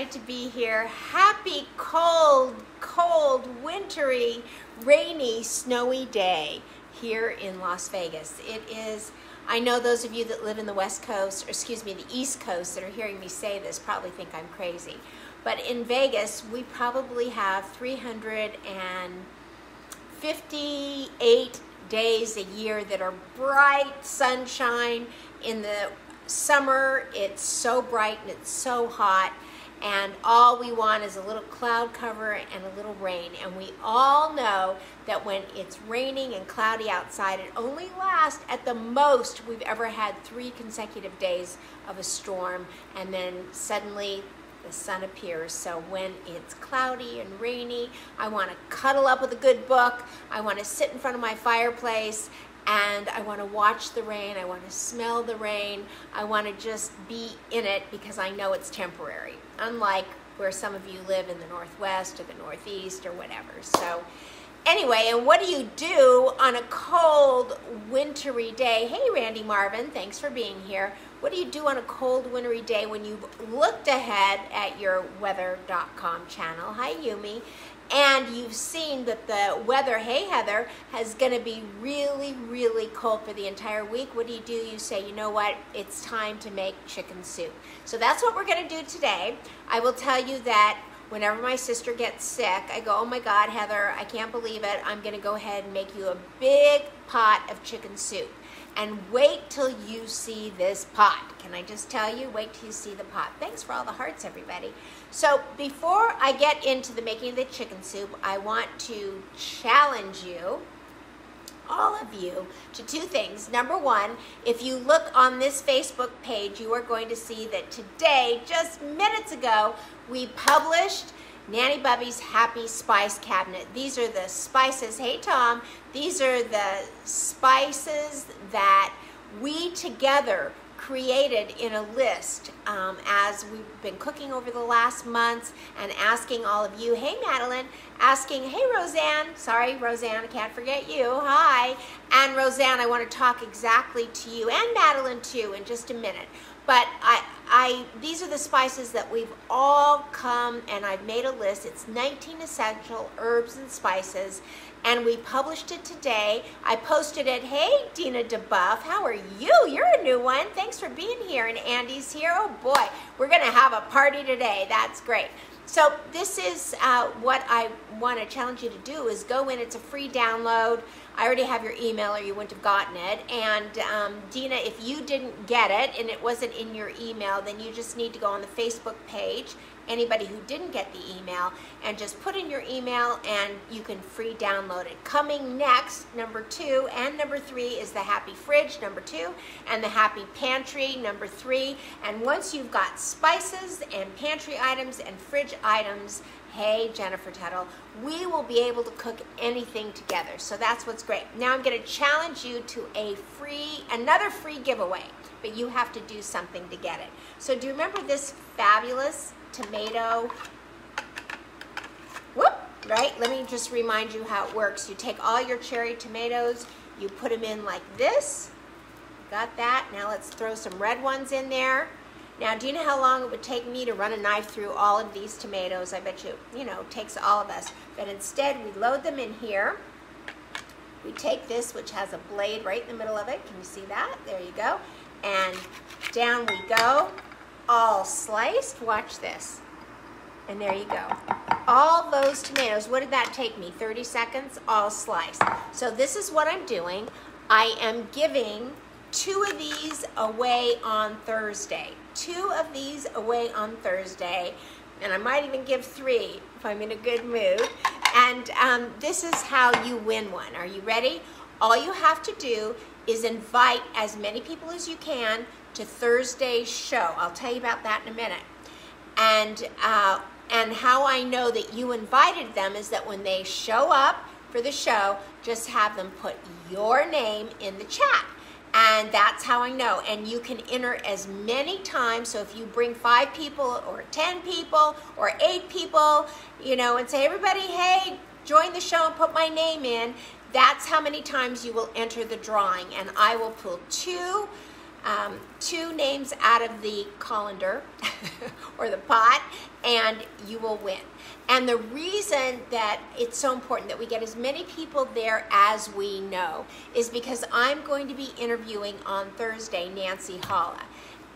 excited to be here. Happy cold, wintry, rainy, snowy day here in Las Vegas. It is, I know those of you that live in the West Coast, or excuse me, the East Coast that are hearing me say this probably think I'm crazy. But in Vegas, we probably have 358 days a year that are bright sunshine. In the summer, it's so bright and it's so hot, and all we want is a little cloud cover and a little rain. And we all know that when it's raining and cloudy outside, it only lasts, at the most, we've ever had 3 consecutive days of a storm, and then suddenly the sun appears. So when it's cloudy and rainy, I want to cuddle up with a good book. I want to sit in front of my fireplace and I want to watch the rain. I want to smell the rain. I want to just be in it because I know it's temporary, unlike where some of you live in the Northwest or the Northeast or whatever. So anyway, and what do you do on a cold, wintry day? Hey, Randy Marvin, thanks for being here. What do you do on a cold, wintry day when you've looked ahead at your weather.com channel? Hi, Yumi. And you've seen that the weather, hey, Heather, is going to be really, really cold for the entire week. What do? You say, you know what? It's time to make chicken soup. So that's what we're going to do today. I will tell you that whenever my sister gets sick, I go, oh my God, Heather, I can't believe it. I'm going to go ahead and make you a big pot of chicken soup. And wait till you see this pot. Can I just tell you? Wait till you see the pot. Thanks for all the hearts, everybody. So before I get into the making of the chicken soup, I want to challenge you, all of you, to 2 things. Number 1, if you look on this Facebook page, you are going to see that today, just minutes ago, we published Nanny Bubby's Happy Spice Cabinet. These are the spices, hey Tom, these are the spices that we together created in a list as we've been cooking over the last months and asking all of you, hey Madeline, asking, hey Roseanne, sorry Roseanne, I can't forget you, hi, and Roseanne, I want to talk exactly to you, and Madeline too, in just a minute. But these are the spices that we've all come, and I've made a list. It's 19 essential herbs and spices, and we published it today. I posted it. Hey, Dina DeBuff, how are you? You're a new one. Thanks for being here, and Andy's here. Oh boy, we're gonna have a party today. That's great. So this is what I want to challenge you to do, is go in. It's a free download. I already have your email or you wouldn't have gotten it. And Dina, if you didn't get it and it wasn't in your email, then you just need to go on the Facebook page, anybody who didn't get the email, and just put in your email and you can free download it. Coming next, number 2 and number 3 is the Happy Fridge, number 2, and the Happy Pantry, number 3. And once you've got spices and pantry items and fridge items, hey, Jennifer Tuttle, we will be able to cook anything together. So that's what's great. Now I'm going to challenge you to another free giveaway, but you have to do something to get it. So do you remember this fabulous tomato? Whoop, right? Let me just remind you how it works. You take all your cherry tomatoes, you put them in like this. Got that? Now let's throw some red ones in there. Now, do you know how long it would take me to run a knife through all of these tomatoes? I bet you, it takes all of us. But instead, we load them in here. We take this, which has a blade right in the middle of it. Can you see that? There you go. And down we go, all sliced. Watch this. And there you go. All those tomatoes, what did that take me? 30 seconds, all sliced. So this is what I'm doing. I am giving 2 of these away on Thursday. 2 of these away on Thursday, and I might even give 3 if I'm in a good mood. And this is how you win one. Are you ready? All you have to do is invite as many people as you can to Thursday's show. I'll tell you about that in a minute. And how I know that you invited them is that when they show up for the show, just have them put your name in the chat. And that's how I know. And you can enter as many times. So if you bring 5 people or 10 people or 8 people, and say, everybody, hey, join the show and put my name in, that's how many times you will enter the drawing. And I will pull 2 2 names out of the colander or the pot, and you will win. And the reason that it's so important that we get as many people there as we know is because I'm going to be interviewing on Thursday Nancy Holla.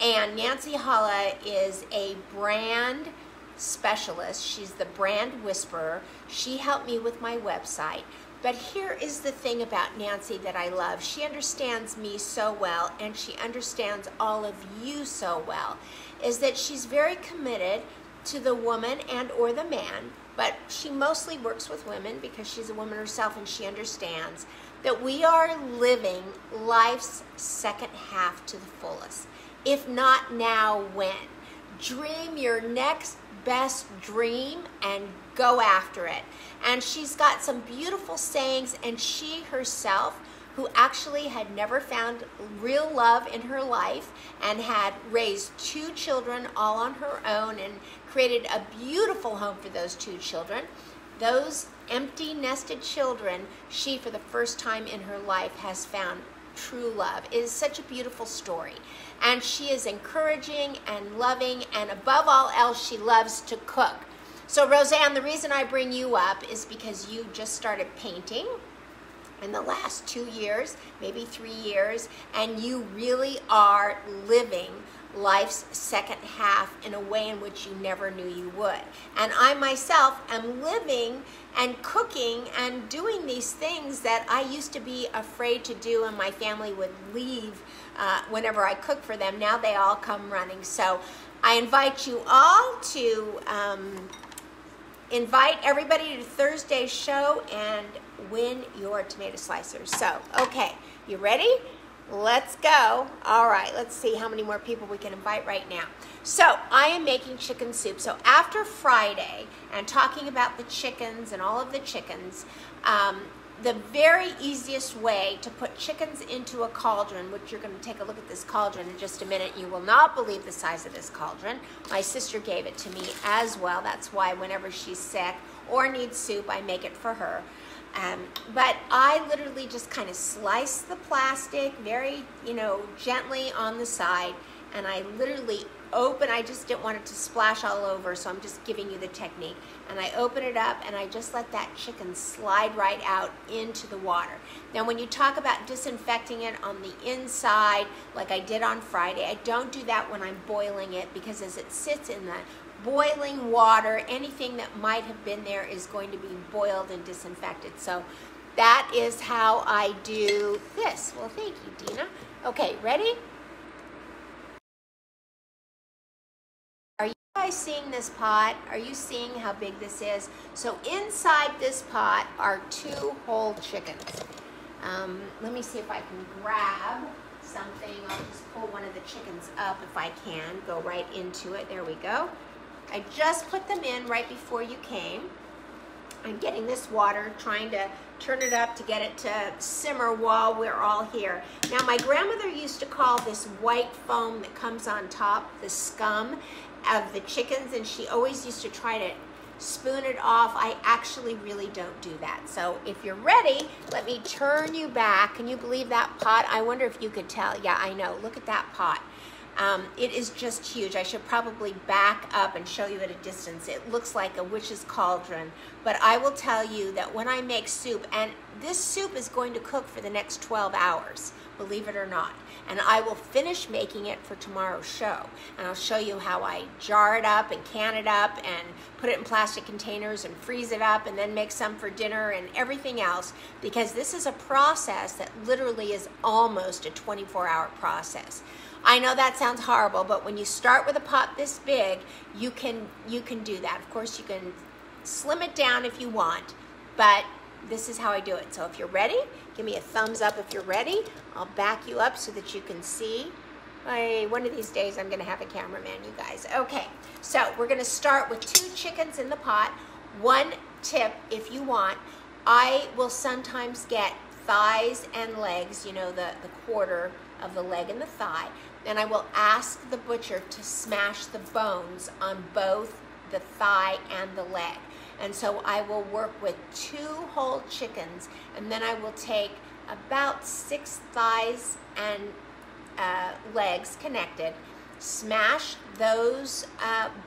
And Nancy Holla is a brand specialist. She's the brand whisperer. She helped me with my website. But here is the thing about Nancy that I love. She understands me so well, and she understands all of you so well, is that she's very committed to the woman and or the man, but she mostly works with women because she's a woman herself, and she understands that we are living life's second half to the fullest. If not now, when? Dream your next best dream and go after it. And she's got some beautiful sayings, and she herself, who actually had never found real love in her life and had raised 2 children all on her own and created a beautiful home for those 2 children, those empty nested children, she for the first time in her life has found true love. It is such a beautiful story. And she is encouraging and loving, and above all else, she loves to cook. So Roseanne, the reason I bring you up is because you just started painting in the last 2 years, maybe 3 years, and you really are living life's second half in a way in which you never knew you would. And I myself am living and cooking and doing these things that I used to be afraid to do, and my family would leave whenever I cook for them. Now they all come running. So I invite you all to invite everybody to Thursday's show and win your tomato slicers. So, okay, you ready? Let's go. All right, let's see how many more people we can invite right now. So I am making chicken soup. So after Friday and talking about the chickens and all of the chickens, the very easiest way to put chickens into a cauldron, which you're going to take a look at this cauldron in just a minute. You will not believe the size of this cauldron. My sister gave it to me as well. That's why whenever she's sick or needs soup, I make it for her. But I literally just kind of slice the plastic very, gently on the side, and I literally open, I just didn't want it to splash all over, so I'm just giving you the technique. And I open it up, and I just let that chicken slide right out into the water. Now, when you talk about disinfecting it on the inside, like I did on Friday, I don't do that when I'm boiling it, because as it sits in the boiling water, anything that might have been there is going to be boiled and disinfected. So that is how I do this. Well, thank you, Dina. Okay, ready? Are you guys seeing this pot? Are you seeing how big this is? So inside this pot are 2 whole chickens. Let me see if I can grab something. I'll just pull one of the chickens up if I can. Go right into it. There we go. I just put them in right before you came. I'm getting this water, trying to turn it up to get it to simmer while we're all here. Now, my grandmother used to call this white foam that comes on top the scum of the chickens, and she always used to try to spoon it off. I actually really don't do that. So if you're ready, let me turn you back. Can you believe that pot? I wonder if you could tell. Yeah, I know. Look at that pot. It is just huge. I should probably back up and show you at a distance. It looks like a witch's cauldron, but I will tell you that when I make soup, and this soup is going to cook for the next 12 hours, believe it or not, and I will finish making it for tomorrow's show, and I'll show you how I jar it up and can it up and put it in plastic containers and freeze it up and then make some for dinner and everything else, because this is a process that literally is almost a 24-hour process. I know that sounds horrible, but when you start with a pot this big, you can do that. Of course, you can slim it down if you want, but this is how I do it. So if you're ready, give me a thumbs up if you're ready. I'll back you up so that you can see. One of these days, I'm going to have a cameraman, you guys. Okay, so we're going to start with 2 chickens in the pot. One tip, if you want, I will sometimes get thighs and legs, the quarter of the leg and the thigh, and I will ask the butcher to smash the bones on both the thigh and the leg. And so I will work with 2 whole chickens, and then I will take about 6 thighs and legs connected, smash those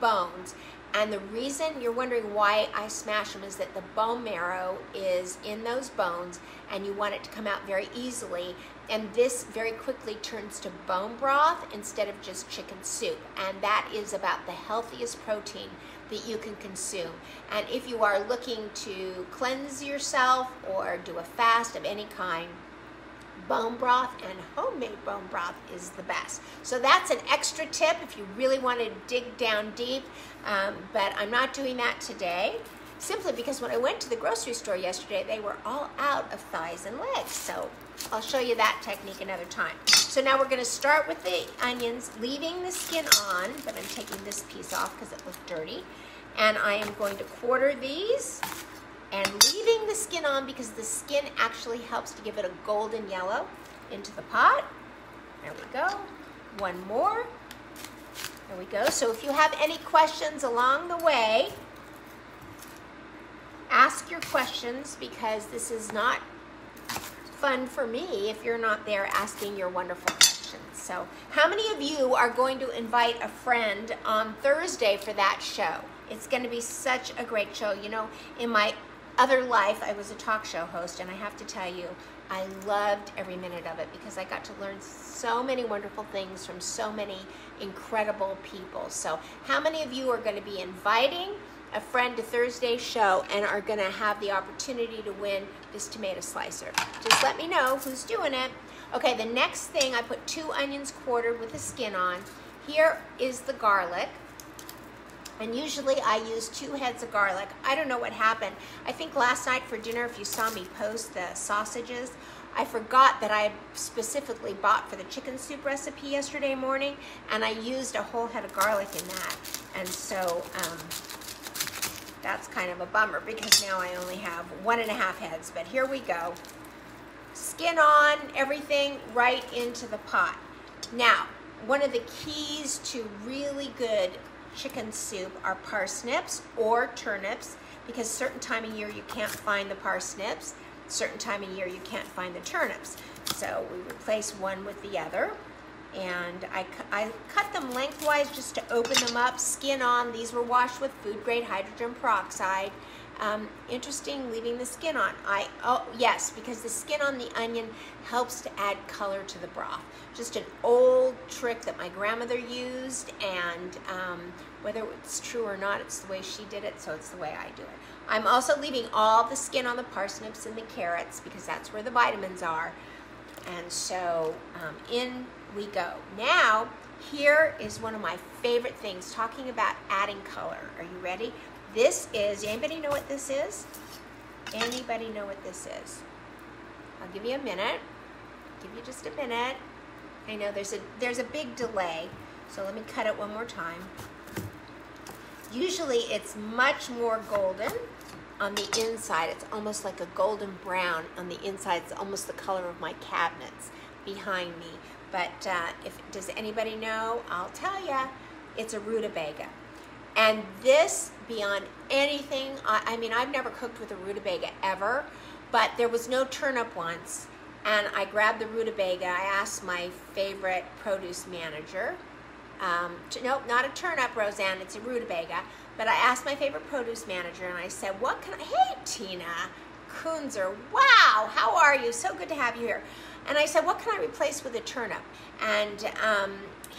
bones. And the reason you're wondering why I smash them is that the bone marrow is in those bones and you want it to come out very easily. And this very quickly turns to bone broth instead of just chicken soup. And that is about the healthiest protein that you can consume. And if you are looking to cleanse yourself or do a fast of any kind, bone broth and homemade bone broth is the best. So that's an extra tip if you really want to dig down deep, but I'm not doing that today, simply because when I went to the grocery store yesterday, they were all out of thighs and legs. So I'll show you that technique another time. So now we're going to start with the onions, leaving the skin on, but I'm taking this piece off because it looked dirty. And I am going to quarter these and leaving the skin on because the skin actually helps to give it a golden yellow into the pot. There we go. One more. There we go. So if you have any questions along the way, ask your questions, because this is not fun for me if you're not there asking your wonderful questions. So how many of you are going to invite a friend on Thursday for that show? It's going to be such a great show. You know, in my other life, I was a talk show host, and I have to tell you, I loved every minute of it because I got to learn so many wonderful things from so many incredible people. So how many of you are going to be inviting a friend to Thursday's show and are going to have the opportunity to win this tomato slicer? Just let me know who's doing it. Okay, the next thing, I put 2 onions quartered with the skin on. Here is the garlic. And usually I use 2 heads of garlic. I don't know what happened. I think last night for dinner, if you saw me post the sausages, I forgot that I specifically bought for the chicken soup recipe yesterday morning, and I used a whole head of garlic in that. And so that's kind of a bummer because now I only have 1.5 heads, but here we go. Skin on, everything right into the pot. Now, one of the keys to really good chicken soup are parsnips or turnips, because certain time of year you can't find the parsnips, certain time of year you can't find the turnips. So we replace one with the other, and I cut them lengthwise just to open them up, skin on. These were washed with food grade hydrogen peroxide. Interesting leaving the skin on. Oh yes, because the skin on the onion helps to add color to the broth. Just an old trick that my grandmother used, and whether it's true or not, it's the way she did it, so it's the way I do it. I'm also leaving all the skin on the parsnips and the carrots because that's where the vitamins are. And so in we go. Now, here is one of my favorite things, talking about adding color. Are you ready? This is, anybody know what this is? Anybody know what this is? I'll give you a minute. Give you just a minute. I know there's a big delay, so let me cut it one more time. Usually it's much more golden on the inside. It's almost like a golden brown on the inside. It's almost the color of my cabinets behind me. But does anybody know? I'll tell you, it's a rutabaga. And this, beyond anything, I mean, I've never cooked with a rutabaga ever, but there was no turnip once, and I grabbed the rutabaga. I asked my favorite produce manager, nope, not a turnip, Roseanne, it's a rutabaga, but I asked my favorite produce manager, and I said, what can I, hey, Tina Kunzer, wow, how are you? So good to have you here. And I said, what can I replace with a turnip? And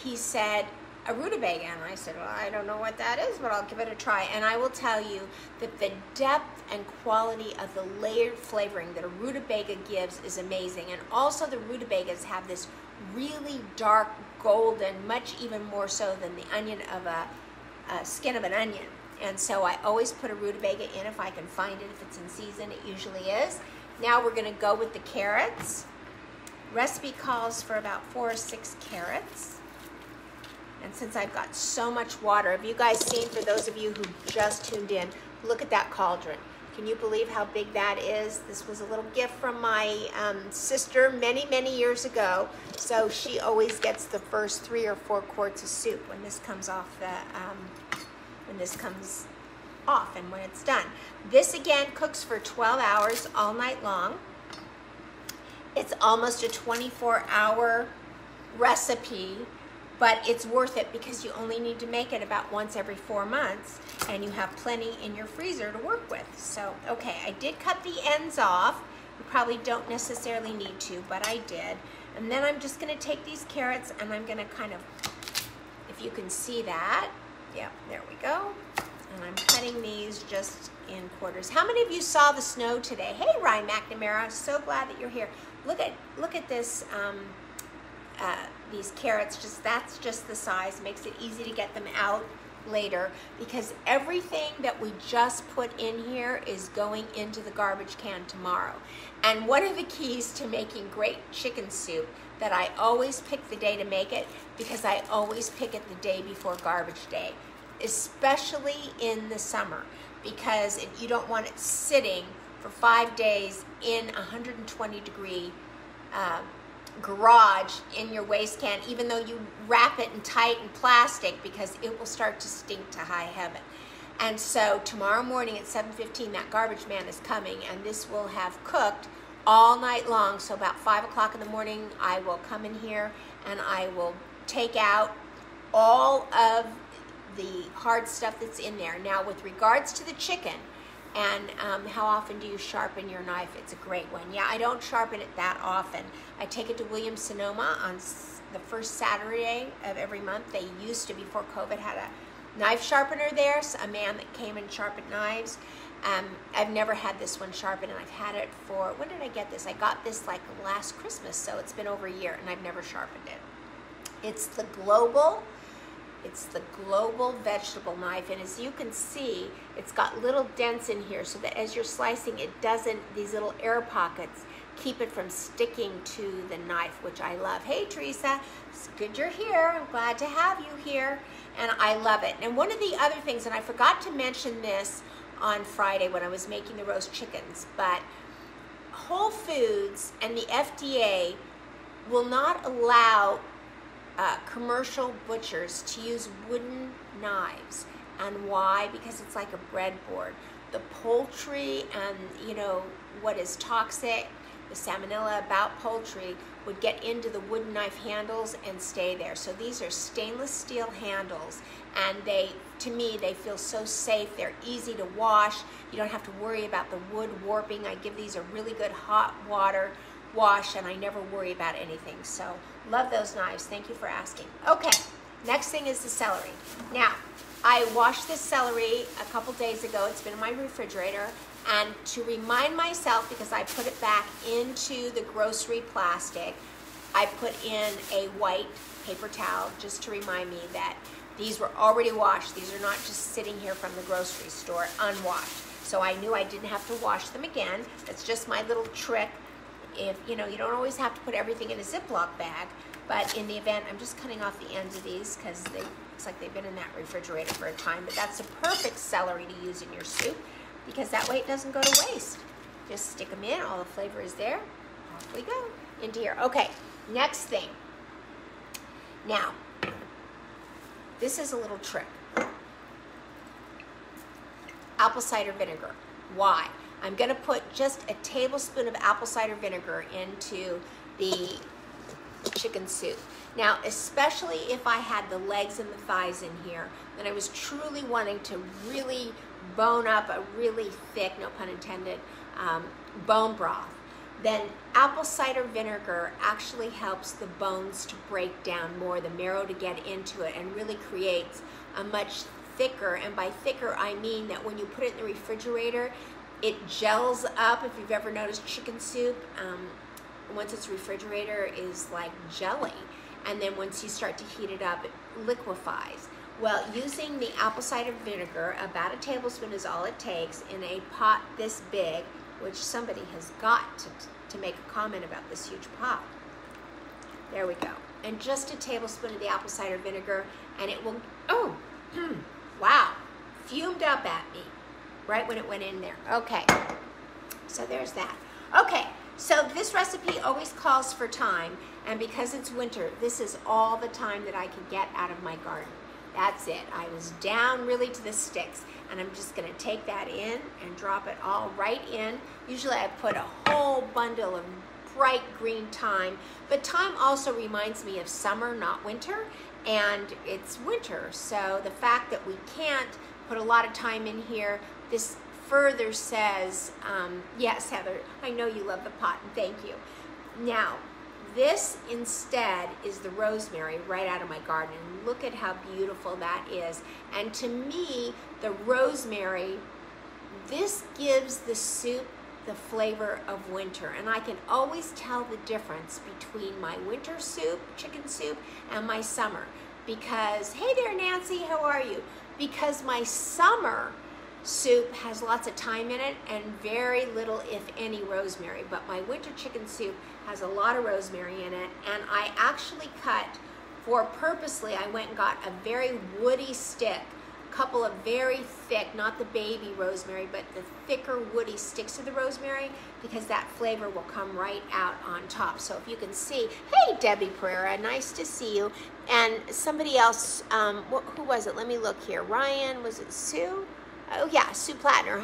he said, a rutabaga. And I said, well, I don't know what that is, but I'll give it a try. And I will tell you that the depth and quality of the layered flavoring that a rutabaga gives is amazing. And also the rutabagas have this really dark golden, much even more so than the onion of a skin of an onion. And so I always put a rutabaga in if I can find it. If it's in season, it usually is. Now we're going to go with the carrots. Recipe calls for about 4 or 6 carrots. And since I've got so much water, have you guys seen, for those of you who just tuned in, look at that cauldron. Can you believe how big that is? This was a little gift from my sister many, many years ago. So she always gets the first 3 or 4 quarts of soup when this comes off and when it's done. This again cooks for 12 hours all night long. It's almost a 24-hour recipe, but it's worth it because you only need to make it about once every 4 months, and you have plenty in your freezer to work with. So, okay, I did cut the ends off. You probably don't necessarily need to, but I did. And then I'm just gonna take these carrots and I'm gonna kind of, if you can see that, yep, there we go. And I'm cutting these just in quarters. How many of you saw the snow today? Hey, Ryan McNamara, so glad that you're here. Look at this, these carrots. That's just the size. Makes it easy to get them out later because everything that we just put in here is going into the garbage can tomorrow. And one of the keys to making great chicken soup that I always pick the day to make it, because I always pick it the day before garbage day, especially in the summer, because you don't want it sitting for 5 days in 120-degree garage in your waste can, even though you wrap it in tight and plastic, because it will start to stink to high heaven. And so tomorrow morning at 7:15, that garbage man is coming, and this will have cooked all night long. So about 5 o'clock in the morning, I will come in here and I will take out all of the hard stuff that's in there. Now, with regards to the chicken, and how often do you sharpen your knife? It's a great one. Yeah, I don't sharpen it that often. I take it to Williams-Sonoma on the first Saturday of every month. They used to, before COVID, had a knife sharpener there, so a man that came and sharpened knives. I've never had this one sharpened, and I've had it for, when did I get this? I got this like last Christmas, so it's been over a year, and I've never sharpened it. It's the Global vegetable knife, and as you can see, it's got little dents in here so that as you're slicing, it doesn't, these little air pockets keep it from sticking to the knife, which I love. Hey, Teresa, it's good you're here. I'm glad to have you here, and I love it. And one of the other things, and I forgot to mention this on Friday when I was making the roast chickens, but Whole Foods and the FDA will not allow commercial butchers to use wooden knives. And why? Because it's like a breadboard. The poultry and, you know, what is toxic, the salmonella about poultry, would get into the wooden knife handles and stay there. So these are stainless steel handles, and they, to me, they feel so safe. They're easy to wash. You don't have to worry about the wood warping. I give these a really good hot water wash, and I never worry about anything. So love those knives. Thank you for asking. Okay, next thing is the celery. Now, I washed this celery a couple days ago. It's been in my refrigerator, and to remind myself, because I put it back into the grocery plastic, I put in a white paper towel just to remind me that these were already washed. These are not just sitting here from the grocery store unwashed. So I knew I didn't have to wash them again. That's just my little trick. If, you know, you don't always have to put everything in a Ziploc bag, but in the event, I'm just cutting off the ends of these because they looks like they've been in that refrigerator for a time. But that's a perfect celery to use in your soup, because that way it doesn't go to waste. Just stick them in, all the flavor is there. Off we go into here. Okay, next thing. Now, this is a little trick. Apple cider vinegar. Why? I'm gonna put just a tablespoon of apple cider vinegar into the chicken soup. Now, especially if I had the legs and the thighs in here, then I was truly wanting to really bone up a really thick, no pun intended, bone broth, then apple cider vinegar actually helps the bones to break down more, the marrow to get into it, and really creates a much thicker, and by thicker I mean that when you put it in the refrigerator, it gels up. If you've ever noticed chicken soup, once it's refrigerator, is like jelly. And then once you start to heat it up, it liquefies. Well, using the apple cider vinegar, about a tablespoon is all it takes in a pot this big, which somebody has got to make a comment about this huge pot. There we go. And just a tablespoon of the apple cider vinegar, and it will, oh, wow, fumed up at me right when it went in there. Okay, so there's that. Okay, so this recipe always calls for time, and because it's winter, this is all the time that I can get out of my garden. That's it. I was down really to the sticks, and I'm just gonna take that in and drop it all right in. Usually I put a whole bundle of bright green thyme, but thyme also reminds me of summer, not winter, and it's winter. So the fact that we can't put a lot of thyme in here, this further says, yes, Heather, I know you love the pot, and thank you. Now, this instead is the rosemary right out of my garden. And look at how beautiful that is. And to me, the rosemary, this gives the soup the flavor of winter. And I can always tell the difference between my winter soup, chicken soup, and my summer. Because, hey there, Nancy, how are you? Because my summer soup has lots of thyme in it and very little, if any, rosemary. But my winter chicken soup has a lot of rosemary in it. And I actually cut, for purposely, I went and got a very woody stick, a couple of very thick, not the baby rosemary, but the thicker woody sticks of the rosemary, because that flavor will come right out on top. So if you can see, hey, Debbie Pereira, nice to see you. And somebody else, who was it? Let me look here. Ryan, was it Sue? Oh yeah, Sue Plattner.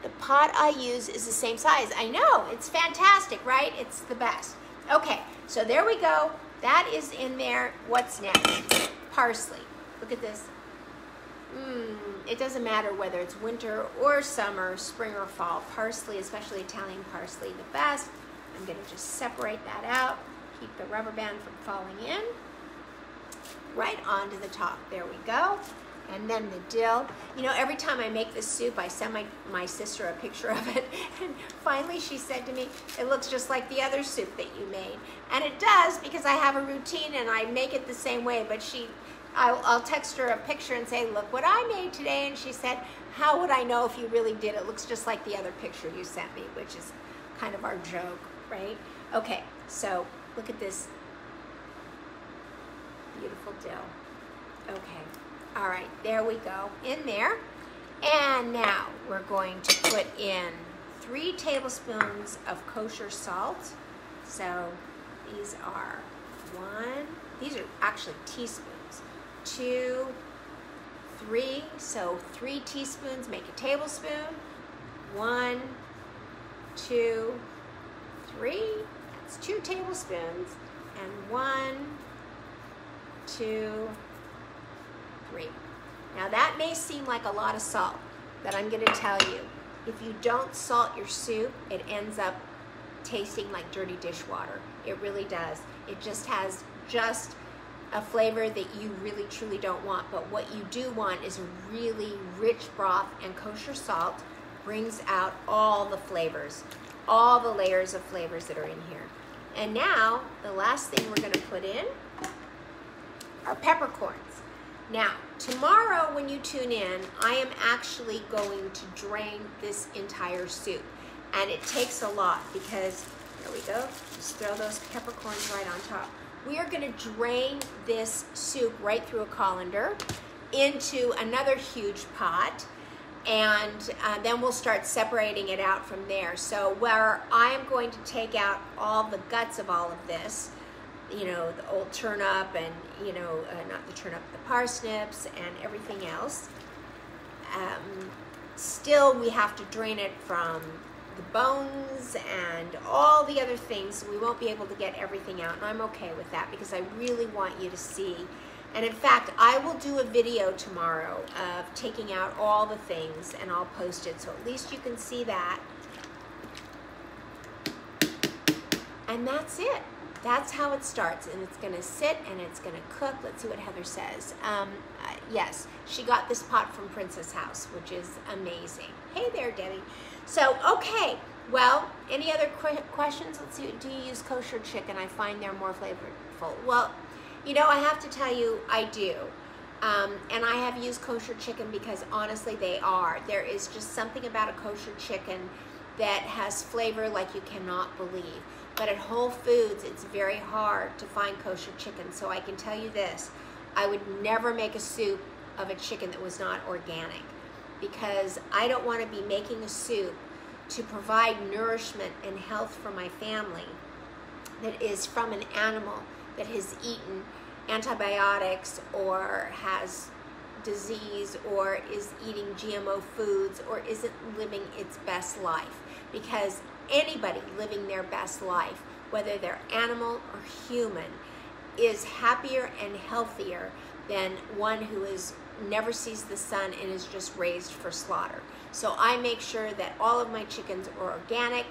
The pot I use is the same size. I know, it's fantastic, right? It's the best. Okay, so there we go. That is in there. What's next? Parsley. Look at this. It doesn't matter whether it's winter or summer, spring or fall. Parsley, especially Italian parsley, the best. I'm gonna just separate that out. Keep the rubber band from falling in. Right onto the top. There we go. And then the dill. You know, every time I make this soup, I send my sister a picture of it. And finally she said to me, it looks just like the other soup that you made. And it does, because I have a routine and I make it the same way. But I'll text her a picture and say, look what I made today. And she said, how would I know if you really did? It looks just like the other picture you sent me, which is kind of our joke, right? Okay, so look at this beautiful dill. Okay. All right, there we go, in there. And now we're going to put in 3 tablespoons of kosher salt. So these are these are actually teaspoons, 2, 3, so 3 teaspoons make a tablespoon. 1, 2, 3, that's 2 tablespoons, and 1, 2, 3. Now that may seem like a lot of salt, but I'm going to tell you, if you don't salt your soup, it ends up tasting like dirty dishwater. It really does. It just has a flavor that you really truly don't want. But what you do want is a really rich broth, and kosher salt brings out all the flavors, all the layers of flavors that are in here. And now the last thing we're going to put in are peppercorns. Now, tomorrow when you tune in, I am actually going to drain this entire soup. And it takes a lot because, there we go, just throw those peppercorns right on top. We are going to drain this soup right through a colander into another huge pot, and then we'll start separating it out from there. So where I am going to take out all the guts of all of this, you know, the old turnip and, you know, not the turnip, the parsnips and everything else. Still, we have to drain it from the bones and all the other things. We won't be able to get everything out, and I'm okay with that because I really want you to see. And in fact, I will do a video tomorrow of taking out all the things, and I'll post it, so at least you can see that. And that's it. That's how it starts, and it's going to sit and it's going to cook. Let's see what Heather says. Yes, she got this pot from Princess House, which is amazing. Hey there, Debbie. So, okay, well, any other questions? Let's see, do you use kosher chicken? I find they're more flavorful. Well, you know, I have to tell you, I do. And I have used kosher chicken because honestly they are. There is just something about a kosher chicken that has flavor like you cannot believe. But at Whole Foods, it's very hard to find kosher chicken. So I can tell you this, I would never make a soup of a chicken that was not organic, because I don't want to be making a soup to provide nourishment and health for my family that is from an animal that has eaten antibiotics or has disease or is eating GMO foods or isn't living its best life. because anybody living their best life, whether they're animal or human, is happier and healthier than one who never sees the sun and is just raised for slaughter. So I make sure that all of my chickens are organic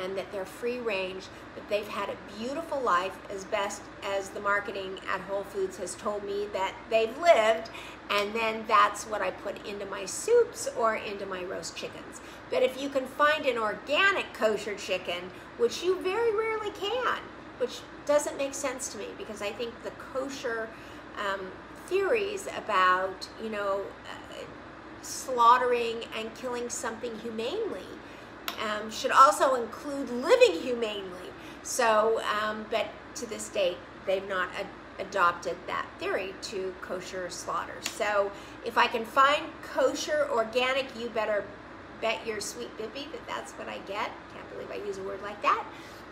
and that they're free range, that they've had a beautiful life as best as the marketing at Whole Foods has told me that they've lived, and then that's what I put into my soups or into my roast chickens. But if you can find an organic kosher chicken, which you very rarely can, which doesn't make sense to me, because I think the kosher theories about, slaughtering and killing something humanely should also include living humanely. So, but to this date, they've not adopted that theory to kosher slaughter. So if I can find kosher organic, you better bet your sweet Bibby that that's what I get. Can't believe I use a word like that.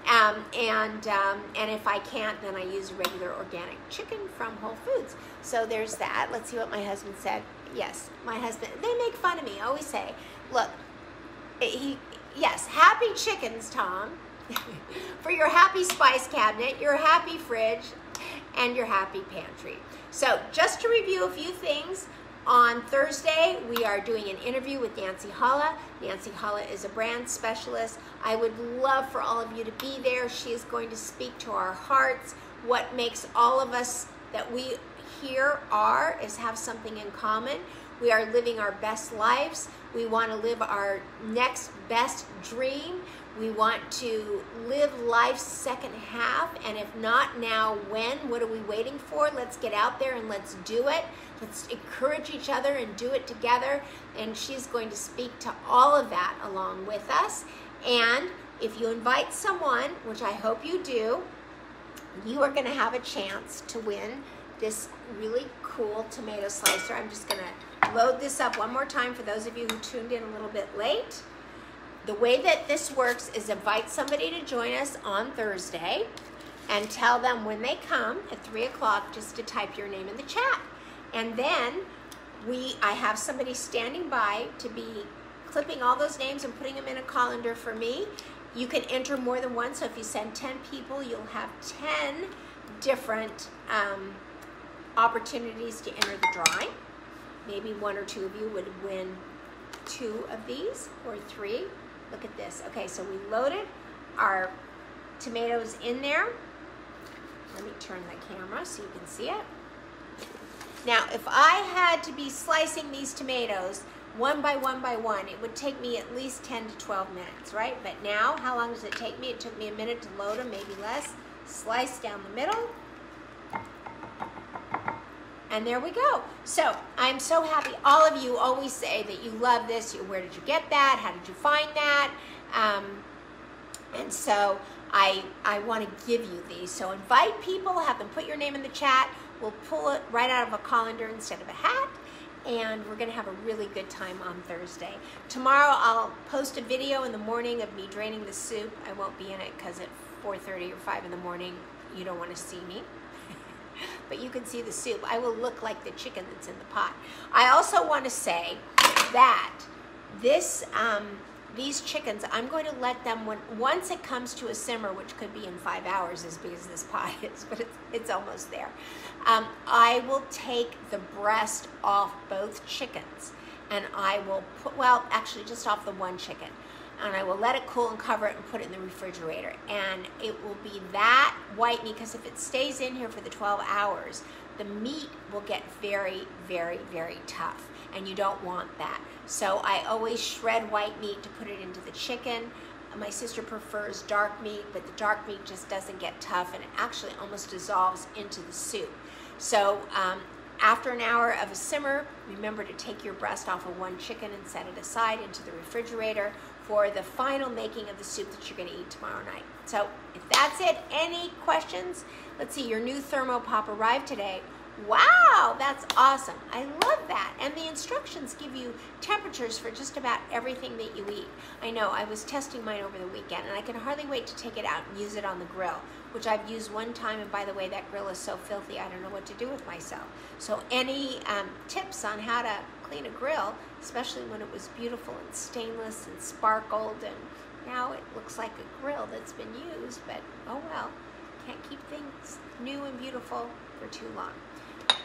And if I can't, then I use regular organic chicken from Whole Foods. So there's that. Let's see what my husband said. Yes, my husband, they make fun of me. I always say, look, yes, happy chickens, Tom, for your happy spice cabinet, your happy fridge, and your happy pantry. So just to review a few things, on Thursday, we are doing an interview with Nancy Holla. Nancy Holla is a brand specialist. I would love for all of you to be there. She is going to speak to our hearts. What makes all of us that we here is have something in common. We are living our best lives. We want to live our next best dream. We want to live life's second half, and if not now, when? What are we waiting for? Let's get out there and let's do it. Let's encourage each other and do it together, and she's going to speak to all of that along with us. And if you invite someone, which I hope you do, you are going to have a chance to win this really cool tomato slicer. I'm just going to load this up one more time for those of you who tuned in a little bit late. The way that this works is invite somebody to join us on Thursday and tell them when they come at 3 o'clock just to type your name in the chat. And then I have somebody standing by to be clipping all those names and putting them in a colander for me. You can enter more than one, so if you send 10 people, you'll have 10 different opportunities to enter the drawing. Maybe one or two of you would win 2 of these or 3. Look at this. Okay, so we loaded our tomatoes in there. Let me turn the camera so you can see it. Now, if I had to be slicing these tomatoes one by one, it would take me at least 10 to 12 minutes, right? But now, how long does it take me? It took me a minute to load them, maybe less. Slice down the middle. And there we go. So I'm so happy. All of you always say that you love this. Where did you get that? How did you find that? And so I want to give you these. So invite people, have them put your name in the chat. We'll pull it right out of a colander instead of a hat. And we're going to have a really good time on Thursday. Tomorrow I'll post a video in the morning of me draining the soup. I won't be in it because at 4:30 or 5 in the morning, you don't want to see me. But you can see the soup. I will look like the chicken that's in the pot. I also want to say that these chickens, I'm going to let them, once it comes to a simmer, which could be in 5 hours as big as this pot is, but it's almost there. I will take the breast off both chickens, and I will put, well, actually just off the one chicken. And I will let it cool and cover it and put it in the refrigerator. And it will be that white meat, because if it stays in here for the 12 hours, the meat will get very, very, very tough. And you don't want that. So I always shred white meat to put it into the chicken. My sister prefers dark meat, but the dark meat just doesn't get tough, and it actually almost dissolves into the soup. So after an hour of a simmer, remember to take your breast off of one chicken and set it aside into the refrigerator for the final making of the soup that you're going to eat tomorrow night. So if that's it, any questions? Let's see, your new thermopop arrived today. Wow, that's awesome. I love that. And the instructions give you temperatures for just about everything that you eat. I know, I was testing mine over the weekend, and I can hardly wait to take it out and use it on the grill, which I've used one time, and by the way, that grill is so filthy, I don't know what to do with myself. So any tips on how to clean a grill, especially when it was beautiful and stainless and sparkled and Now it looks like a grill that's been used, but oh well. Can't keep things new and beautiful for too long.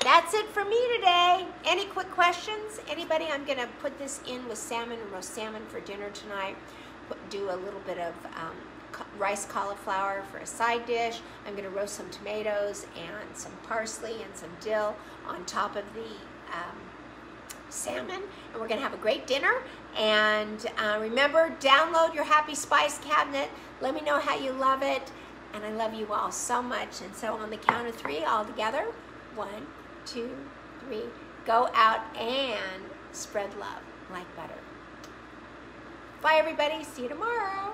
That's it for me today. Any quick questions? Anybody? I'm going to put this in with salmon and roast salmon for dinner tonight. Do a little bit of rice cauliflower for a side dish. I'm going to roast some tomatoes and some parsley and some dill on top of the salmon, and we're going to have a great dinner. And remember, download your Happy Spice cabinet. Let me know how you love it. And I love you all so much. And so on the count of 3, all together, 1, 2, 3, go out and spread love like butter. Bye, everybody. See you tomorrow.